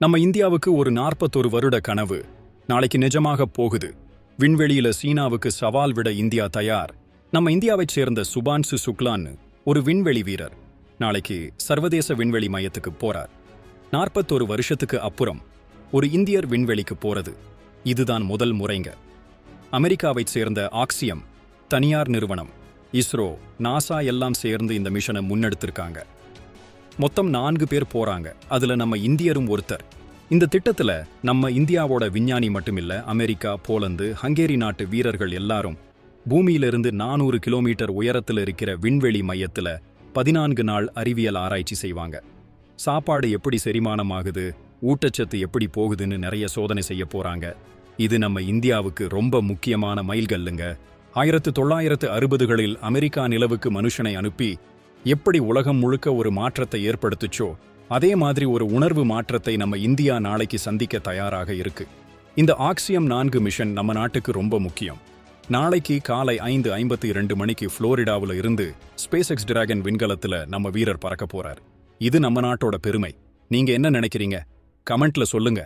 நம்ம இந்தியாவுக்கு ஒரு 41 வருட கனவு நாளைக்கு நிஜமாக போகுது. விண்வெளியில சீனாவுக்கு சவால் விட இந்தியா தயார். நம்ம இந்தியாவைச் சேர்ந்த சுபான்சு சுக்லான்னு ஒரு விண்வெளி வீரர் நாளைக்கு சர்வதேச விண்வெளி மையத்துக்கு போறார். 41 வருஷத்துக்கு அப்புறம் ஒரு இந்தியர் விண்வெளிக்கு போறது இதுதான் முதல் முறைங்க. அமெரிக்காவைச் சேர்ந்த ஆக்சியம் தனியார் நிறுவனம், இஸ்ரோ, நாசா எல்லாம் சேர்ந்து இந்த மிஷனை முன்னெடுத்திருக்காங்க. மொத்தம் 4 பேர் போறாங்க. அதுல நம்ம இந்தியரும் ஒருத்தர். இந்த திட்டத்துல நம்ம இந்தியாவோட விஞ்ஞானி மட்டுமில்ல, அமெரிக்கா, போலந்து, ஹங்கேரி நாட்டு வீரர்கள் எல்லாரும் பூமியிலிருந்து 400 கிலோமீட்டர் உயரத்தில் இருக்கிற விண்வெளி மையத்துல 14 நாள் அறிவியல் ஆராய்ச்சி செய்வாங்க. சாப்பாடு எப்படி செரிமானமாகுது, ஊட்டச்சத்து எப்படி போகுதுன்னு நிறைய சோதனை செய்ய போறாங்க. இது நம்ம இந்தியாவுக்கு ரொம்ப முக்கியமான மைல்கல்லுங்க. 1960களில் அமெரிக்கா நிலவுக்கு மனுஷனை அனுப்பி எப்படி உலகம் முழுக்க ஒரு மாற்றத்தை ஏற்படுத்துச்சோ அதே மாதிரி ஒரு உணர்வு மாற்றத்தை நம்ம இந்தியா நாளைக்கு சந்திக்க தயாராக இருக்கு. இந்த ஆக்சியம் 4 மிஷன் நம்ம நாட்டுக்கு ரொம்ப முக்கியம். நாளைக்கு காலை 5:52 மணிக்கு புளோரிடாவில் இருந்து ஸ்பேஸ்எக்ஸ் டிராகன் விண்கலத்துல நம்ம வீரர் பறக்க போறார். இது நம்ம நாட்டோட பெருமை. நீங்க என்ன நினைக்கிறீங்க? கமெண்ட்ல சொல்லுங்க.